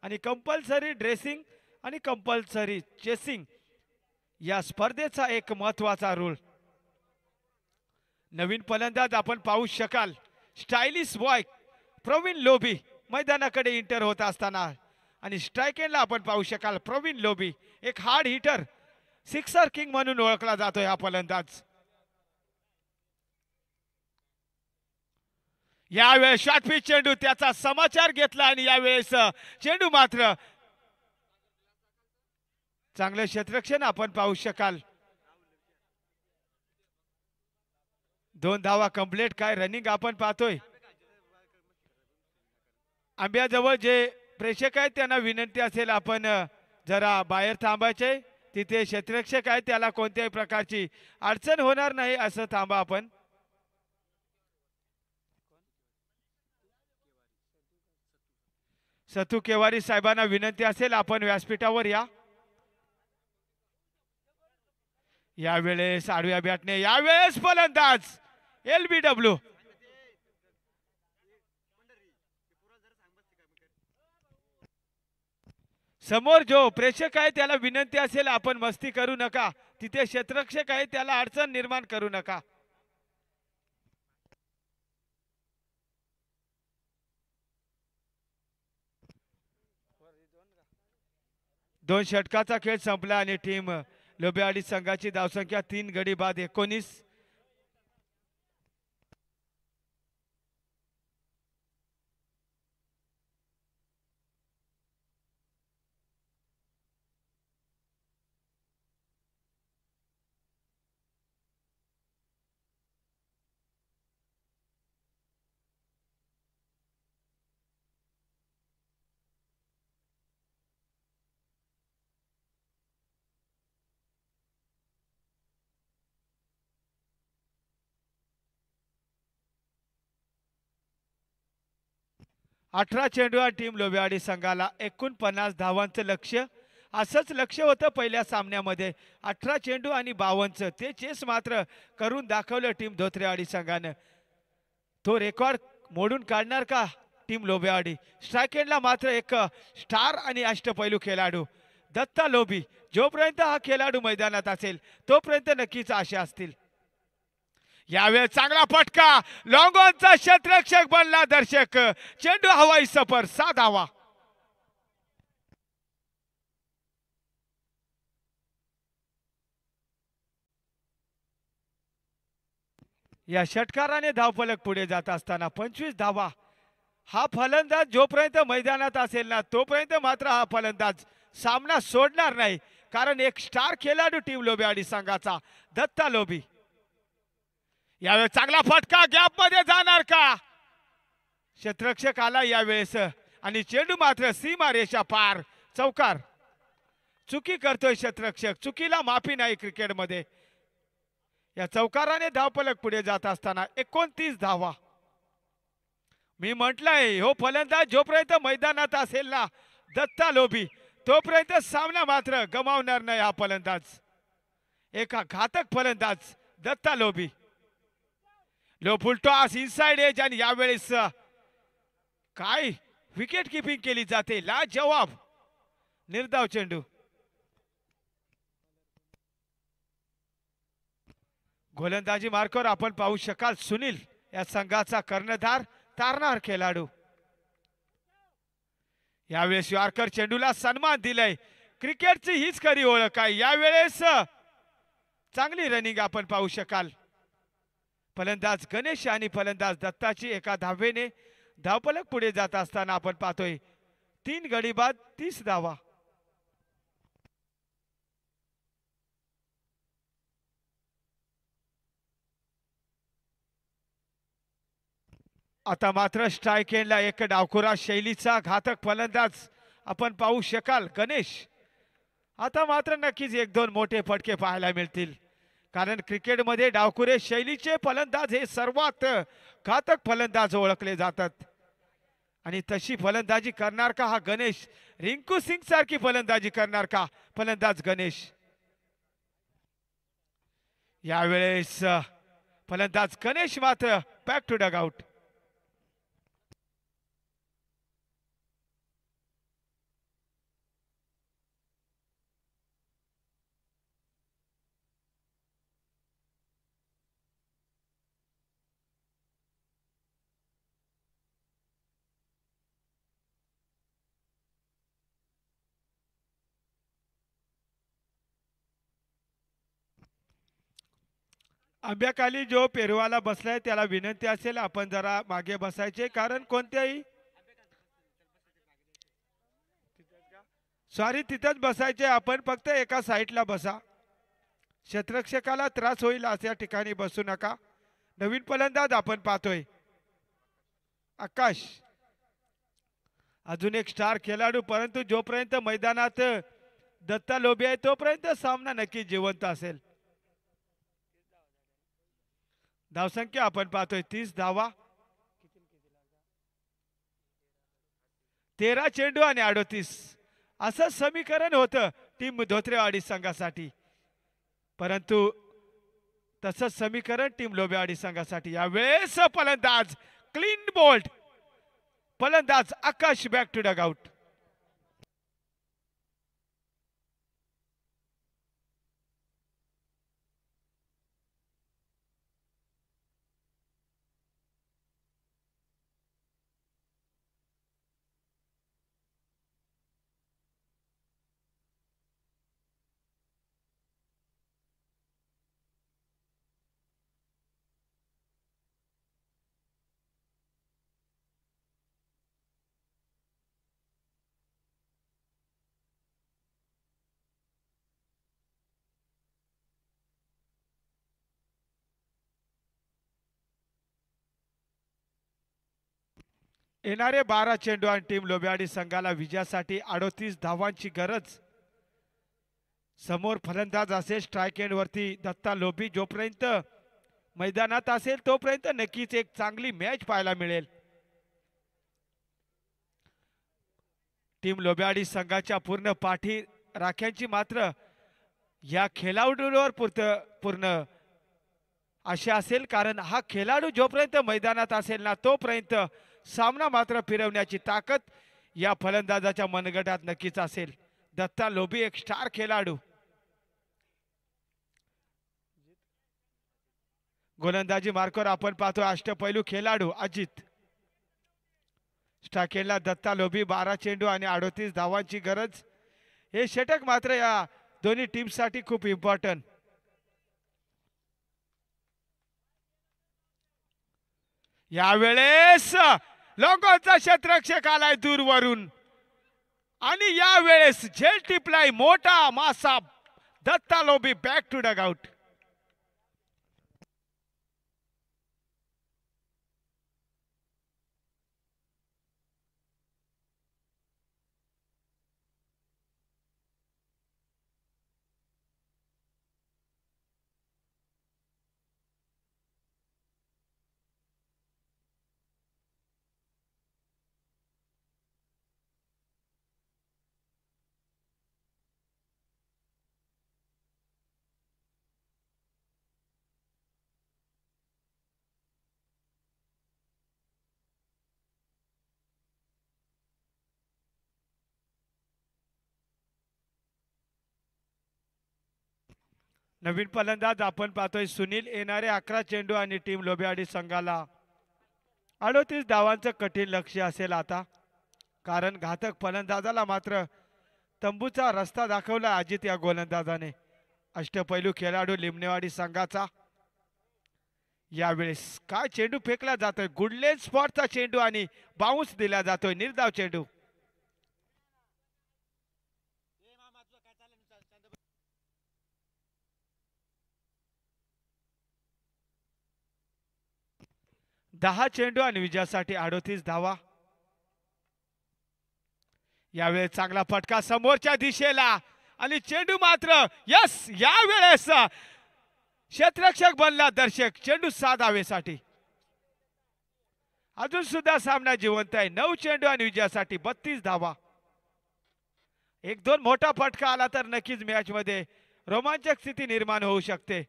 आणि कंपल्सरी ड्रेसिंग आणि कंपल्सरी चेसिंग या स्पर्धेचा एक महत्वाचा रूल. नवीन फलंदाज आपण पाहू शकाल, स्टायलिश बॉय प्रवीण लोभी मैदानाकडे इंटर होत असताना आणि स्ट्राइक एंडला आपण पाहू शकाल प्रवीण लोभी, एक हार्ड हिटर, सिक्सर किंग म्हणून ओळखला जातोय हा फलंदाज. यावेळेस शॉर्ट पिच चेंडू, त्याचा समाचार घेतला आणि यावेळेस चेंडू मात्र चांगले क्षेत्ररक्षण आपण पाहू शकाल. 2 धावा कंप्लीट. काय रनिंग आपण पाहतोय. आंब्याजवळ जे प्रेक्षक आहेत त्यांना विनंती असेल आपण जरा बाहेर थांबायचे. तिथे क्षेत्ररक्षक आहे, त्याला कोणत्याही प्रकारची अडचण होणार नाही असं थांबा आपण. सतू केवारी साहेबांना विनंती असेल आपण व्यासपीठावर या. यावेळेस आडव्या बॅटने, यावेळेस फलंदाज LBW. समोर जो प्रेक्षक आहे त्याला विनंती असेल आपण मस्ती करू नका, तिथे क्षेत्ररक्षक आहे त्याला अडचण निर्माण करू नका. दोन षटकाचा खेळ संपला आणि टीम लोबेवाडी संघाची धावसंख्या 3 गडी बाद 19. 18 चेंडू आणि टीम लोबेवाडी संघाला 49 धावांचं लक्ष्य. असंच लक्ष्य होतं पहिल्या सामन्यामध्ये 18 चेंडू आणि 52. ते चेस मात्र करून दाखवलं टीम धोत्रेवाडी संघानं. तो रेकॉर्ड मोडून काढणार का टीम लोबेवाडी? स्ट्राईक एंडला मात्र एक स्टार आणि अष्टपैलू खेळाडू दत्ता लोबी. जोपर्यंत हा खेळाडू मैदानात असेल तोपर्यंत नक्कीच आशा असतील. यावेळी चांगला फटका, लॉंग ऑनचा क्षेत्ररक्षक बनला दर्शक. चेंडू हवाई सफर 7 धावा. या षटकाराने धावफलक पुढे जात असताना 25 धावा. हा फलंदाज जोपर्यंत मैदानात असेल ना तोपर्यंत मात्र हा फलंदाज सामना सोडणार नाही, कारण एक स्टार खेळाडू टीम लोबेवाडी संघाचा दत्ता लोबी. यावेळी चांगला फटका, गॅप मध्ये जाणार का? क्षेत्ररक्षक आला यावेळेस आणि चेंडू मात्र सीमा रेषा पार. चौकार. चुकी करतोय क्षेत्ररक्षक, चुकीला माफी नाही क्रिकेटमध्ये. या चौकाराने धावफलक पुढे जात असताना 29 धावा. मी म्हटलंय हो फलंदाज जोपर्यंत मैदानात असेल ना दत्ता लोबी तोपर्यंत सामना मात्र गमावणार नाही हा फलंदाज. एका घातक फलंदाज Datta Lobi. Low full toss inside edge आणि यावेळेस काय विकेट किपिंग केली जाते. ला जवाब निर्धाव चेंडू. गोलंदाजी मार्कवर आपण पाहू शकाल सुनील या संघाचा कर्णधार तारणार खेळाडू. यावेळेस यॉर्कर चेंडूला सन्मान दिलाय. क्रिकेटची हीच खरी ओळख आहे. यावेळेस चांगली रनिंग आपण पाहू शकाल. फलंदाज गणेश आणि फलंदाज दत्ताची एका धावेने धावफलक पुढे जात असताना आपण पाहतोय 3 गडी बाद 30 धावा. आता मात्र स्ट्राईक एंडला एक डावखुरा शैलीचा घातक फलंदाज आपण पाहू शकाल गणेश. आता मात्र नक्कीच 1-2 मोठे फटके पाहायला मिळतील, कारण क्रिकेटमध्ये डावखुरे शैलीचे फलंदाज हे सर्वात घातक फलंदाज ओळखले जातात. आणि तशी फलंदाजी करणार का हा गणेश? रिंकू सिंग सारखी फलंदाजी करणार का फलंदाज गणेश? यावेळेस फलंदाज गणेश मात्र बॅक टू डग आउट. आंब्याखाली जो पेरवाला बसलाय त्याला विनंती असेल आपण जरा मागे बसायचे, कारण कोणत्याही सॉरी तिथंच बसायचे आपण, फक्त एका साईडला बसा. क्षेत्ररक्षकाला त्रास होईल अशा ठिकाणी बसू नका. नवीन फलंदाज आपण पाहतोय आकाश. अजून एक स्टार खेळाडू, परंतु जोपर्यंत मैदानात दत्ता लोबी आहे तोपर्यंत सामना नक्की जिवंत असेल. धावसंख्या आपण पाहतोय 30 धावा. 13 चेंडू आणि 38 असं समीकरण होतं टीम धोत्रेवाडी संघासाठी, परंतु तसंच समीकरण टीम लोबेवाडी संघासाठी. यावेळेस फलंदाज क्लीन बोल्ड, फलंदाज आकाश बॅक टू डग आउट. येणारे 12 चेंडू आणि टीम लोबेवाडी संघाला विजयासाठी 38 धावांची गरज. समोर फलंदाज असेल स्ट्राईक एंड वरती दत्ता लोबी. जोपर्यंत मैदानात असेल तोपर्यंत नक्कीच एक चांगली मॅच पाहायला मिळेल. टीम लोबेवाडी संघाच्या पूर्ण पाठी राख्यांची मात्र या खेळाडूंवर पूर्ण आशा असेल, कारण हा खेळाडू जोपर्यंत मैदानात असेल ना तोपर्यंत सामना मात्र फिरवण्याची ताकद या फलंदाजाच्या मनगटात नक्कीच असेल. दत्ता लोबी एक स्टार खेळाडू. गोलंदाजी मार्कवर आपण पाहतो अष्टपैलू खेळाडू अजित. स्टाकेला दत्ता लोबी. 12 चेंडू आणि 38 धावांची गरज. हे षटक मात्र या दोन्ही टीमसाठी खूप इम्पॉर्टंट. यावेळेस लोकांचा क्षेत्ररक्षक आलाय दूरवरून आणि यावेळेस झेल टिपलाय मोठा मासा. Datta Lobi back to dugout. नवीन फलंदाज आपण पाहतोय सुनील. येणारे 11 चेंडू आणि टीम लोबेवाडी संघाला 38 धावांचं कठीण लक्ष्य असेल आता, कारण घातक फलंदाजाला मात्र तंबूचा रस्ता दाखवला अजित या गोलंदाजाने. अष्टपैलू खेळाडू लिमनेवाडी संघाचा. यावेळेस काय चेंडू फेकला जातोय. गुडलेन स्पॉटचा चेंडू आणि बाउन्स दिला जातोय. निर्धाव चेंडू. दहा चेंडू आणि विजयासाठी 38 धावा. यावेळेस चांगला फटका समोरच्या दिशेला आणि चेंडू मात्र यस. यावेळेस क्षेत्ररक्षक बनला दर्शक. चेंडू 6 धावेसाठी. अजून सुद्धा सामना जिवंत आहे. 9 चेंडू आणि विजयासाठी 32 धावा. 1-2 मोठा फटका आला तर नक्कीच मॅच मध्ये रोमांचक स्थिती निर्माण होऊ शकते.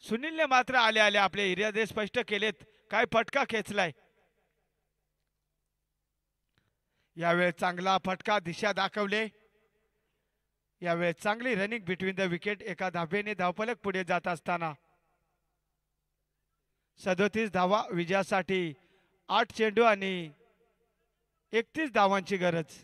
सुनीलने मात्र आले आले आपले इरादे स्पष्ट केलेत. काय फटका खेचलाय. यावेळेस चांगला फटका दिशा दाखवले. यावेळेस चांगली रनिंग बिटवीन द विकेट. एका धावेने धावफलक पुढे जात असताना 37 धावा. विजयासाठी 8 चेंडू आणि 31 धावांची गरज.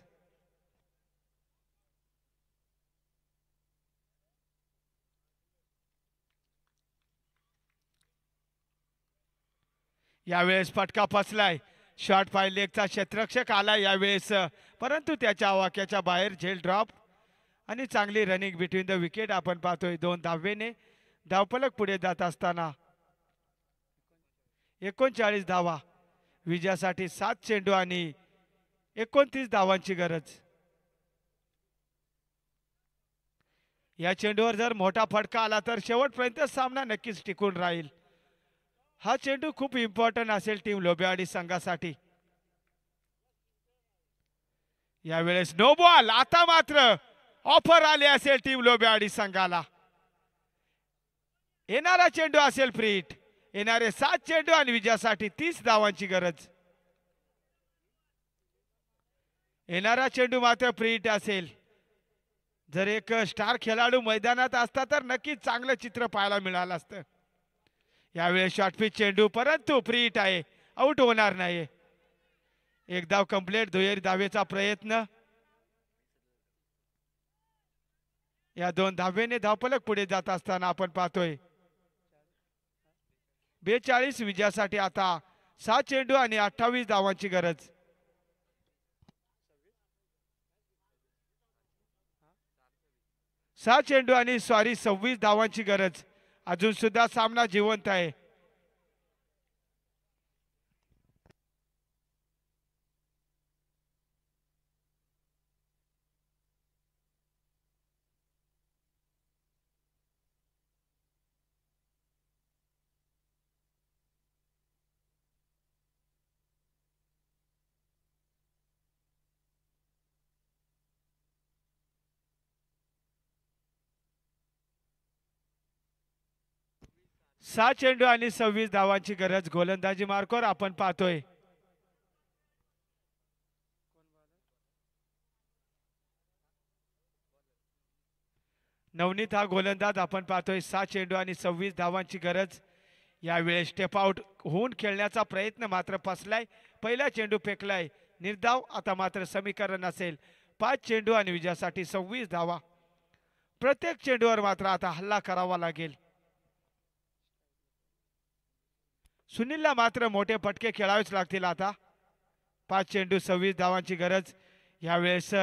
यावेळेस फटका फसलाय. शॉर्ट फाईल लेगचा क्षेत्ररक्षक आला यावेळेस, परंतु त्याच्या आवाक्याच्या बाहेर. झेल ड्रॉप आणि चांगली रनिंग बिटवीन द विकेट आपण पाहतोय. 2 धावेने धावफलक पुढे जात असताना 39 धावा. विजयासाठी 7 चेंडू आणि 29 धावांची गरज. या चेंडूवर जर मोठा फटका आला तर शेवटपर्यंत सामना नक्कीच टिकून राहील. हा चेंडू खूप इम्पॉर्टंट असेल टीम लोबेवाडी संघासाठी. यावेळेस नो बॉल. आता मात्र ऑफर आले असेल टीम लोबेवाडी संघाला. येणारा चेंडू असेल फ्री हिट. येणारे 7 चेंडू आणि विजयासाठी 30 धावांची गरज. येणारा चेंडू मात्र फ्री हिट असेल. जर एक स्टार खेळाडू मैदानात असता तर नक्कीच चांगलं चित्र पाहायला मिळालं असतं. यावेळेस शॉर्ट पिच चेंडू, परंतु फ्री हिट आहे. आउट होणार नाही. एक धाव कंप्लीट. दुहेरी धावेचा प्रयत्न. या 2 धावेने धावफलक पुढे जात असताना आपण पाहतोय 42. विजयासाठी आता 6 चेंडू आणि 28 धावांची गरज. सहा चेंडू आणि 26 धावांची गरज. अजून सुद्धा सामना जिवंत आहे. 6 चेंडू आणि 26 धावांची गरज गोलंदाजी मार्कवर आपण पाहतोय. नवनीत हा गोलंदाज आपण पाहतोय. 6 चेंडू आणि 26 धावांची गरज. यावेळेस स्टेप आउट होऊन खेळण्याचा प्रयत्न मात्र फसलाय. पहिला चेंडू फेकलाय निर्धाव. आता मात्र समीकरण असेल 5 चेंडू आणि विजयासाठी 26 धावा. प्रत्येक चेंडूवर मात्र आता हल्ला करावा लागेल. सुनीलला मात्र मोठे फटके खेळावेच लागतील. आता 5 चेंडू 26 धावांची गरज. यावेळेस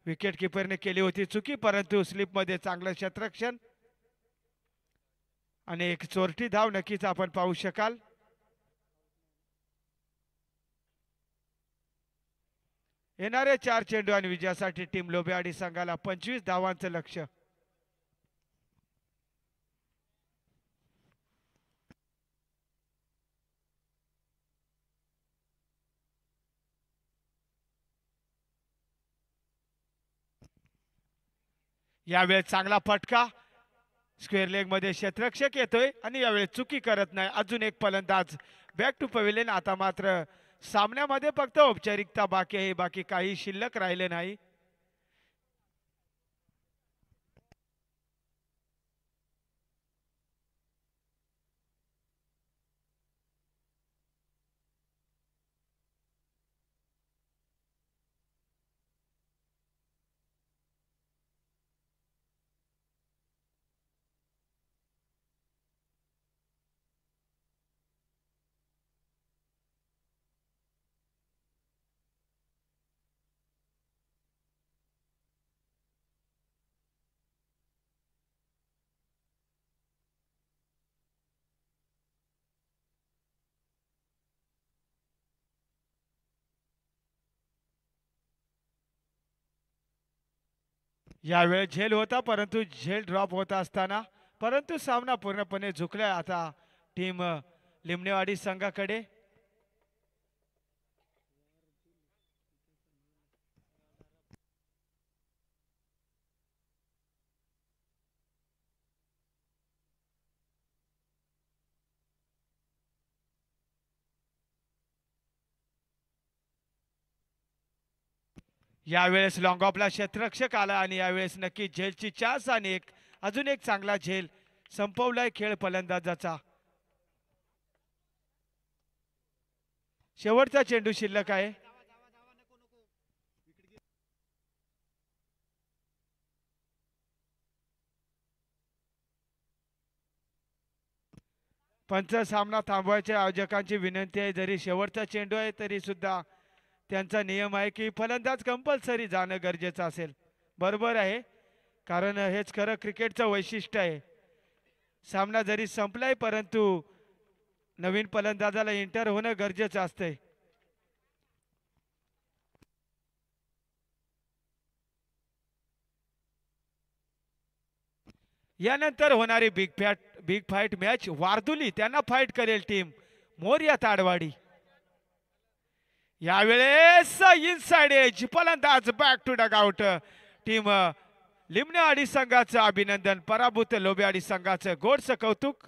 विकेट किपरने केली होती चुकी, परंतु स्लिपमध्ये चांगलं क्षेत्ररक्षण आणि एक चोरटी धाव नक्कीच आपण पाहू शकाल. येणारे 4 चेंडू आणि विजयासाठी टीम लोबेवाडी संघाला 25 धावांचं लक्ष्य. यावेळेस चांगला फटका स्क्वेअर लेग मध्ये क्षेत्ररक्षक येतोय आणि यावेळेस चुकी करत नाही. अजून एक फलंदाज बॅक टू पवेलियन. आता मात्र सामन्यामध्ये फक्त औपचारिकता बाकी आहे, बाकी काही शिल्लक राहिले नाही. यावेळेस झेल होता, परंतु झेल ड्रॉप होता असताना परंतु सामना पूर्णपणे झुकलाय आता टीम लिमणेवाडी संघाकडे. यावेळेस लॉंग ऑफला क्षेत्ररक्षक आला आणि यावेळेस नक्की झेलची चान्स आणि एक अजून एक चांगला झेल संपवलाय खेळ फलंदाजाचा. शेवटचा चेंडू शिल्लक आहे. पंच सामना थांबवायच्या आयोजकांची विनंती आहे. जरी शेवटचा चेंडू आहे तरी सुद्धा त्यांचा नियम आहे की फलंदाज कंपल्सरी जाणं गरजेचं असेल. बरोबर आहे, कारण हेच खरं क्रिकेटचं वैशिष्ट्य आहे. सामना जरी संपलाय परंतु नवीन फलंदाजाला एंटर होणं गरजेचं असतंय. यानंतर होणारी बिग फाईट मॅच वारदुली त्यांना फाईट करेल टीम मोरया ताडवाडी. यावेळेस इनसाइड एज फलंदाज बॅक टू डगआउट. टीम लिमणेवाडी संघाचं अभिनंदन, पराभूत लोबेवाडी संघाचं गोडचं कौतुक.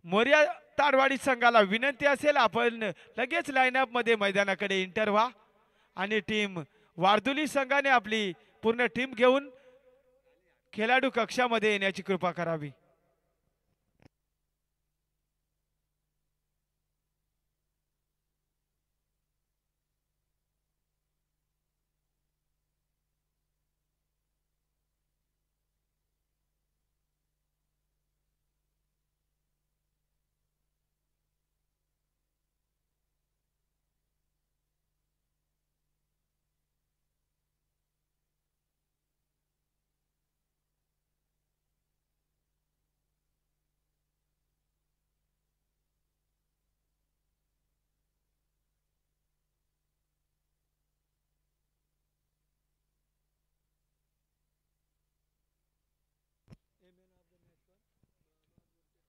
मोरया ताडवाडी संघाला विनंती असेल आपण लगेच लाईनअप मध्ये मैदानाकडे एंटर व्हा आणि टीम वारदुली संघाने आपली पूर्ण टीम घेऊन खेळाडू कक्षामध्ये येण्याची कृपा करावी.